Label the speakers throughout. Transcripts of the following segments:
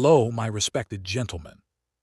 Speaker 1: Hello, my respected gentlemen.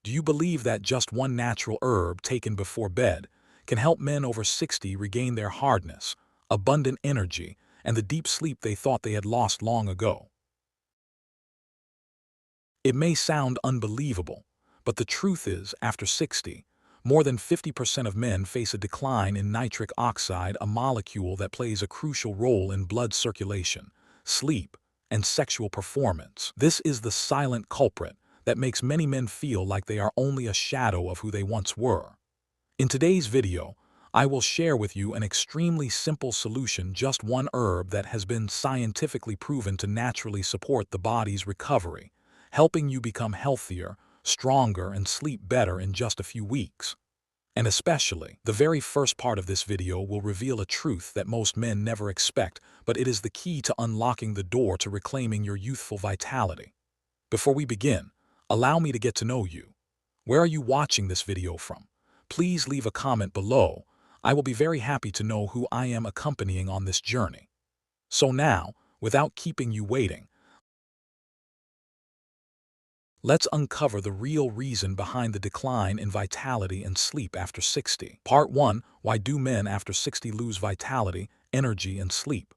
Speaker 1: Do you believe that just one natural herb taken before bed can help men over 60 regain their hardness, abundant energy, and the deep sleep they thought they had lost long ago? It may sound unbelievable, but the truth is, after 60, more than 50% of men face a decline in nitric oxide, a molecule that plays a crucial role in blood circulation, sleep, and sexual performance. This is the silent culprit that makes many men feel like they are only a shadow of who they once were. In today's video, I will share with you an extremely simple solution, just one herb that has been scientifically proven to naturally support the body's recovery, helping you become healthier, stronger, and sleep better in just a few weeks. And especially, the very first part of this video will reveal a truth that most men never expect, but it is the key to unlocking the door to reclaiming your youthful vitality. Before we begin, allow me to get to know you. Where are you watching this video from? Please leave a comment below. I will be very happy to know who I am accompanying on this journey. So now, without keeping you waiting, let's uncover the real reason behind the decline in vitality and sleep after 60. Part 1. Why do men after 60 lose vitality, energy, and sleep?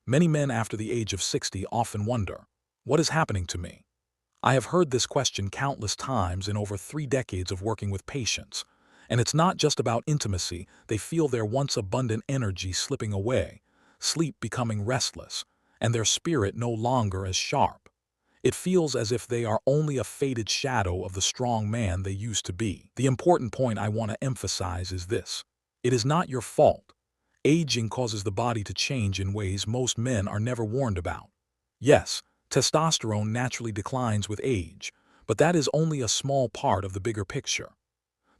Speaker 1: Many men after the age of 60 often wonder, what is happening to me? I have heard this question countless times in over 3 decades of working with patients. And it's not just about intimacy. They feel their once abundant energy slipping away, sleep becoming restless, and their spirit no longer as sharp. It feels as if they are only a faded shadow of the strong man they used to be. The important point I want to emphasize is this. It is not your fault. Aging causes the body to change in ways most men are never warned about. Yes, testosterone naturally declines with age, but that is only a small part of the bigger picture.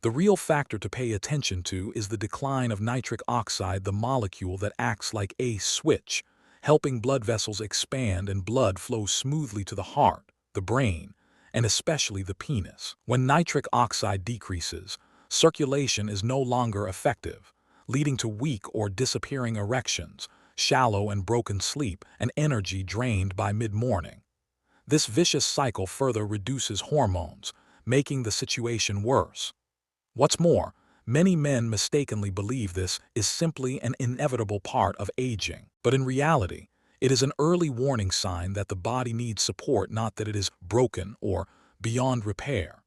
Speaker 1: The real factor to pay attention to is the decline of nitric oxide, the molecule that acts like a switch, helping blood vessels expand and blood flow smoothly to the heart, the brain, and especially the penis. When nitric oxide decreases, circulation is no longer effective, leading to weak or disappearing erections, shallow and broken sleep, and energy drained by mid-morning. This vicious cycle further reduces hormones, making the situation worse. What's more, many men mistakenly believe this is simply an inevitable part of aging. But in reality, it is an early warning sign that the body needs support, not that it is broken or beyond repair.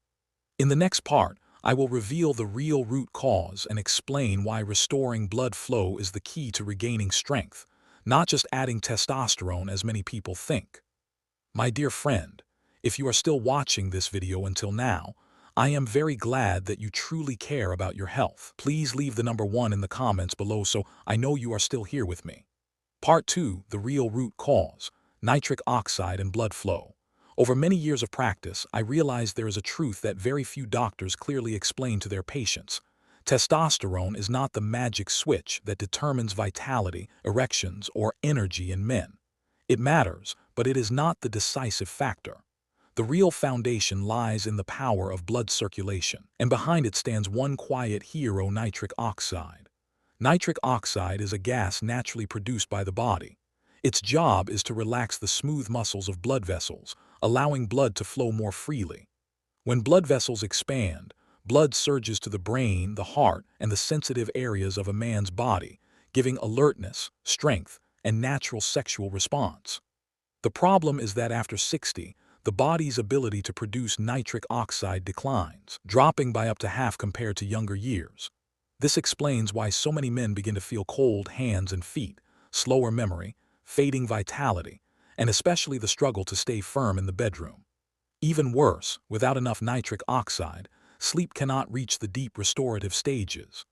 Speaker 1: In the next part, I will reveal the real root cause and explain why restoring blood flow is the key to regaining strength, not just adding testosterone as many people think. My dear friend, if you are still watching this video until now, I am very glad that you truly care about your health. Please leave the number 1 in the comments below so I know you are still here with me. Part 2. The real root cause, nitric oxide and blood flow. Over many years of practice, I realized there is a truth that very few doctors clearly explain to their patients. Testosterone is not the magic switch that determines vitality, erections, or energy in men. It matters, but it is not the decisive factor. The real foundation lies in the power of blood circulation, and behind it stands one quiet hero: nitric oxide. Nitric oxide is a gas naturally produced by the body. Its job is to relax the smooth muscles of blood vessels, allowing blood to flow more freely. When blood vessels expand, blood surges to the brain, the heart, and the sensitive areas of a man's body, giving alertness, strength, and natural sexual response. The problem is that after 60, the body's ability to produce nitric oxide declines, dropping by up to half compared to younger years. This explains why so many men begin to feel cold hands and feet, slower memory, fading vitality, and especially the struggle to stay firm in the bedroom. Even worse, without enough nitric oxide, sleep cannot reach the deep restorative stages.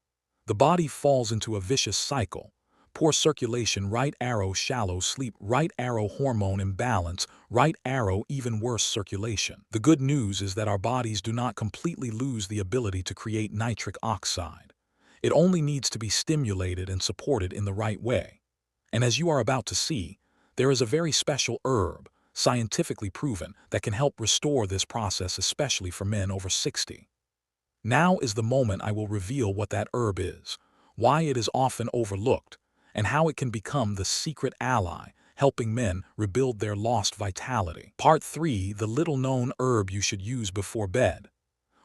Speaker 1: The body falls into a vicious cycle. Poor circulation, right arrow; shallow sleep, right arrow; hormone imbalance, right arrow; even worse, circulation. The good news is that our bodies do not completely lose the ability to create nitric oxide. It only needs to be stimulated and supported in the right way. And as you are about to see, there is a very special herb, scientifically proven, that can help restore this process, especially for men over 60. Now is the moment I will reveal what that herb is, why it is often overlooked, and how it can become the secret ally, helping men rebuild their lost vitality. Part 3. The little-known herb you should use before bed.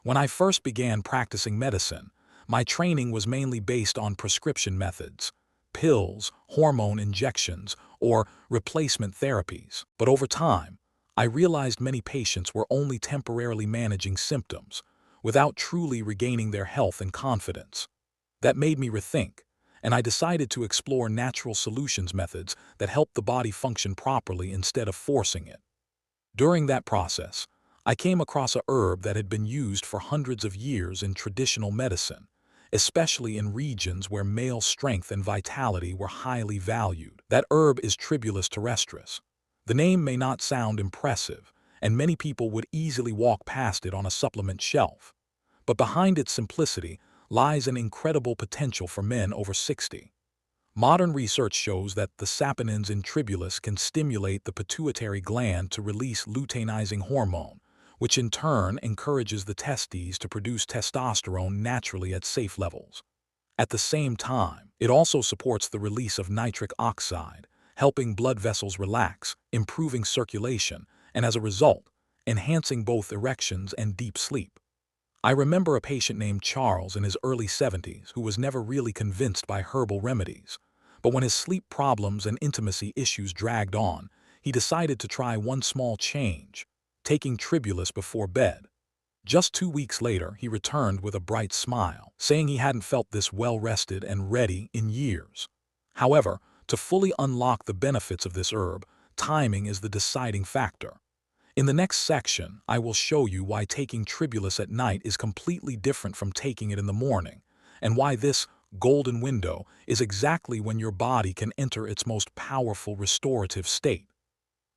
Speaker 1: When I first began practicing medicine, my training was mainly based on prescription methods, pills, hormone injections, or replacement therapies. But over time, I realized many patients were only temporarily managing symptoms, without truly regaining their health and confidence. That made me rethink, and I decided to explore natural solutions methods that help the body function properly instead of forcing it. During that process, I came across a herb that had been used for hundreds of years in traditional medicine, especially in regions where male strength and vitality were highly valued. That herb is Tribulus terrestris. The name may not sound impressive, and many people would easily walk past it on a supplement shelf. But behind its simplicity lies an incredible potential for men over 60. Modern research shows that the saponins in Tribulus can stimulate the pituitary gland to release luteinizing hormone, which in turn encourages the testes to produce testosterone naturally at safe levels. At the same time, it also supports the release of nitric oxide, helping blood vessels relax, improving circulation, and as a result, enhancing both erections and deep sleep. I remember a patient named Charles in his early 70s who was never really convinced by herbal remedies. But when his sleep problems and intimacy issues dragged on, he decided to try one small change, taking Tribulus before bed. Just 2 weeks later, he returned with a bright smile, saying he hadn't felt this well-rested and ready in years. However, to fully unlock the benefits of this herb, timing is the deciding factor. In the next section, I will show you why taking Tribulus at night is completely different from taking it in the morning, and why this golden window is exactly when your body can enter its most powerful restorative state.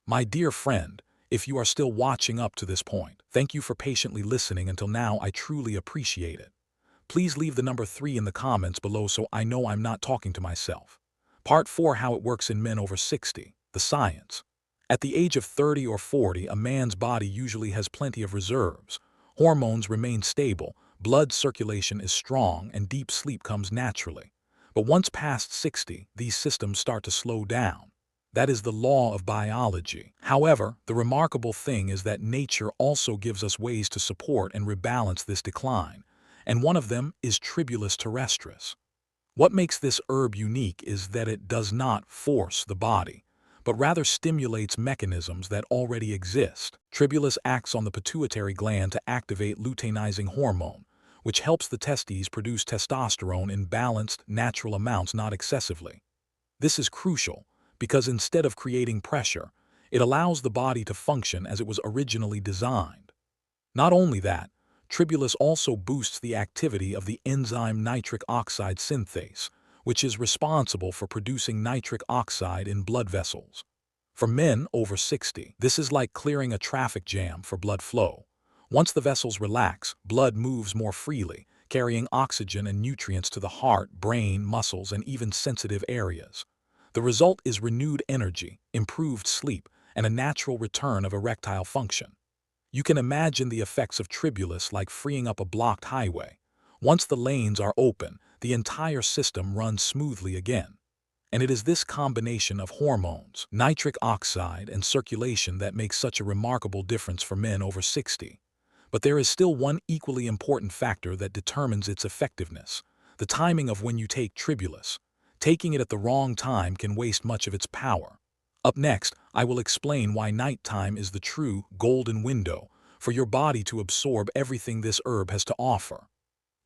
Speaker 1: My dear friend, if you are still watching up to this point, thank you for patiently listening until now. I truly appreciate it. Please leave the number 3 in the comments below so I know I'm not talking to myself. Part 4. How it works in men over 60. The science. At the age of 30 or 40, a man's body usually has plenty of reserves. Hormones remain stable, blood circulation is strong, and deep sleep comes naturally. But once past 60, these systems start to slow down. That is the law of biology. However, the remarkable thing is that nature also gives us ways to support and rebalance this decline, and one of them is Tribulus terrestris. What makes this herb unique is that it does not force the body, but rather stimulates mechanisms that already exist. Tribulus acts on the pituitary gland to activate luteinizing hormone, which helps the testes produce testosterone in balanced, natural amounts, not excessively. This is crucial because instead of creating pressure, it allows the body to function as it was originally designed. Not only that, Tribulus also boosts the activity of the enzyme nitric oxide synthase, which is responsible for producing nitric oxide in blood vessels. For men over 60, this is like clearing a traffic jam for blood flow. Once the vessels relax, blood moves more freely, carrying oxygen and nutrients to the heart, brain, muscles, and even sensitive areas. The result is renewed energy, improved sleep, and a natural return of erectile function. You can imagine the effects of Tribulus like freeing up a blocked highway. Once the lanes are open, the entire system runs smoothly again. And it is this combination of hormones, nitric oxide, and circulation that makes such a remarkable difference for men over 60. But there is still one equally important factor that determines its effectiveness: the timing of when you take Tribulus. Taking it at the wrong time can waste much of its power. Up next, I will explain why nighttime is the true golden window for your body to absorb everything this herb has to offer.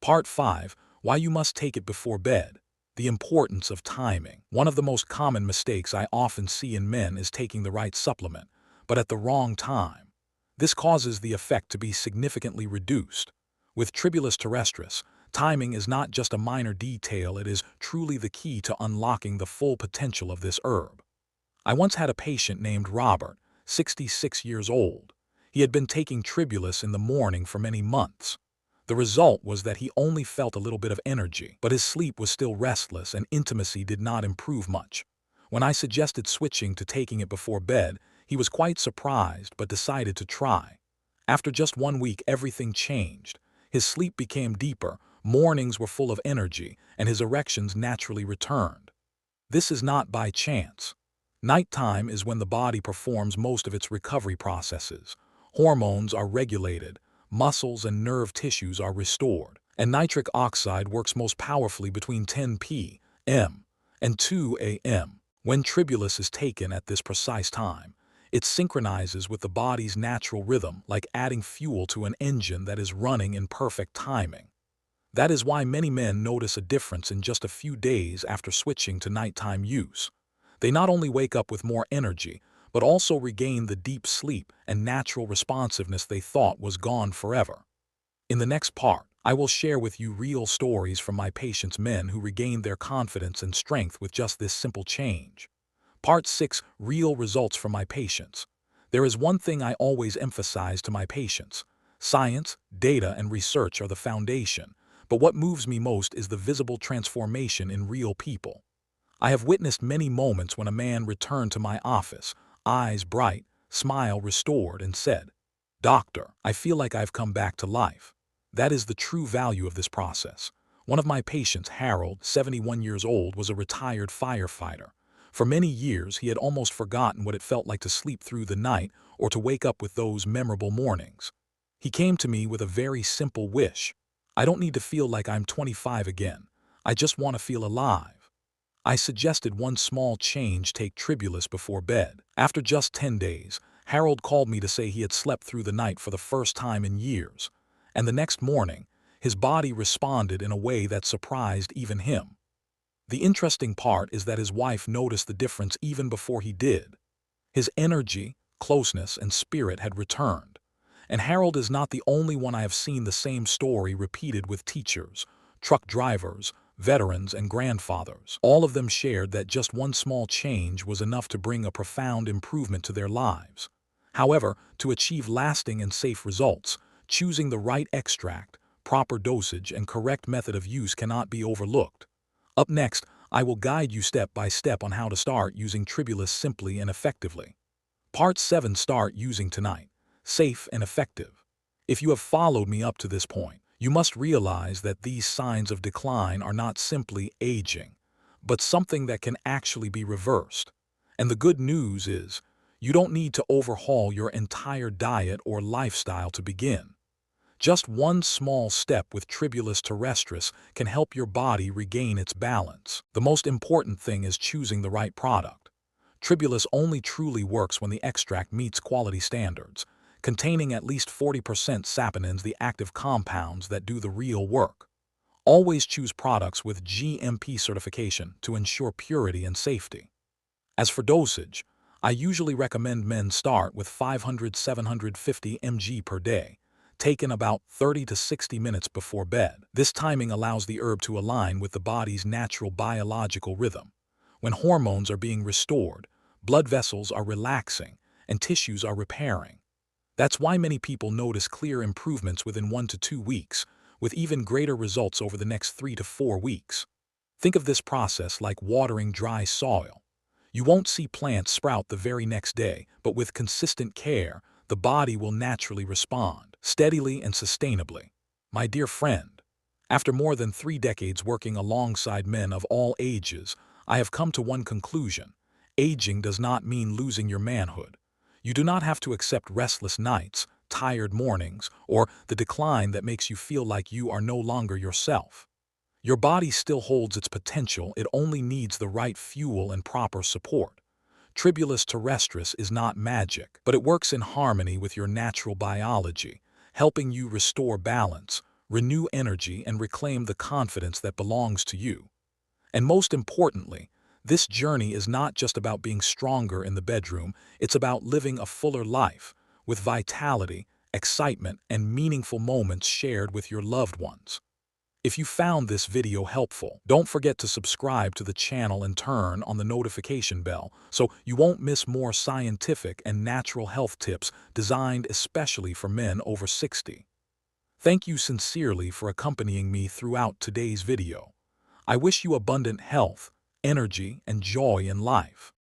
Speaker 1: Part 5. Why you must take it before bed. The importance of timing. One of the most common mistakes I often see in men is taking the right supplement, but at the wrong time. This causes the effect to be significantly reduced. With Tribulus terrestris, timing is not just a minor detail, it is truly the key to unlocking the full potential of this herb. I once had a patient named Robert, 66 years old. He had been taking Tribulus in the morning for many months. The result was that he only felt a little bit of energy, but his sleep was still restless and intimacy did not improve much. When I suggested switching to taking it before bed, he was quite surprised but decided to try. After just 1 week, everything changed. His sleep became deeper, mornings were full of energy, and his erections naturally returned. This is not by chance. Nighttime is when the body performs most of its recovery processes. Hormones are regulated, muscles and nerve tissues are restored, and nitric oxide works most powerfully between 10 p.m. and 2 a.m. When tribulus is taken at this precise time, it synchronizes with the body's natural rhythm, like adding fuel to an engine that is running in perfect timing. That is why many men notice a difference in just a few days after switching to nighttime use. They not only wake up with more energy, but also regain the deep sleep and natural responsiveness they thought was gone forever. In the next part, I will share with you real stories from my patients' men who regained their confidence and strength with just this simple change. Part 6. Real results from my patients. There is one thing I always emphasize to my patients. Science, data, and research are the foundation, but what moves me most is the visible transformation in real people. I have witnessed many moments when a man returned to my office, eyes bright, smile restored, and said, "Doctor, I feel like I've come back to life." That is the true value of this process. One of my patients, Harold, 71 years old, was a retired firefighter. For many years, he had almost forgotten what it felt like to sleep through the night or to wake up with those memorable mornings. He came to me with a very simple wish. I don't need to feel like I'm 25 again. I just want to feel alive. I suggested one small change: take tribulus before bed. After just 10 days, Harold called me to say he had slept through the night for the first time in years. And the next morning, his body responded in a way that surprised even him. The interesting part is that his wife noticed the difference even before he did. His energy, closeness, and spirit had returned. And Harold is not the only one. I have seen the same story repeated with teachers, truck drivers, veterans, and grandfathers. All of them shared that just one small change was enough to bring a profound improvement to their lives. However, to achieve lasting and safe results, choosing the right extract, proper dosage, and correct method of use cannot be overlooked. Up next, I will guide you step by step on how to start using tribulus simply and effectively. Part 7. Start using tonight. Safe and effective. If you have followed me up to this point, you must realize that these signs of decline are not simply aging, but something that can actually be reversed. And the good news is, you don't need to overhaul your entire diet or lifestyle to begin. Just one small step with tribulus terrestris can help your body regain its balance. The most important thing is choosing the right product. Tribulus only truly works when the extract meets quality standards, containing at least 40% saponins, the active compounds that do the real work. Always choose products with GMP certification to ensure purity and safety. As for dosage, I usually recommend men start with 500-750 mg per day, taken about 30 to 60 minutes before bed. This timing allows the herb to align with the body's natural biological rhythm. When hormones are being restored, blood vessels are relaxing, and tissues are repairing. That's why many people notice clear improvements within 1 to 2 weeks, with even greater results over the next 3 to 4 weeks. Think of this process like watering dry soil. You won't see plants sprout the very next day, but with consistent care, the body will naturally respond, steadily and sustainably. My dear friend, after more than 3 decades working alongside men of all ages, I have come to one conclusion. Aging does not mean losing your manhood. You do not have to accept restless nights, tired mornings, or the decline that makes you feel like you are no longer yourself. Your body still holds its potential, it only needs the right fuel and proper support. Tribulus terrestris is not magic, but it works in harmony with your natural biology, helping you restore balance, renew energy, and reclaim the confidence that belongs to you. And most importantly, this journey is not just about being stronger in the bedroom, it's about living a fuller life, with vitality, excitement, and meaningful moments shared with your loved ones. If you found this video helpful, don't forget to subscribe to the channel and turn on the notification bell so you won't miss more scientific and natural health tips designed especially for men over 60. Thank you sincerely for accompanying me throughout today's video. I wish you abundant health, energy, and joy in life.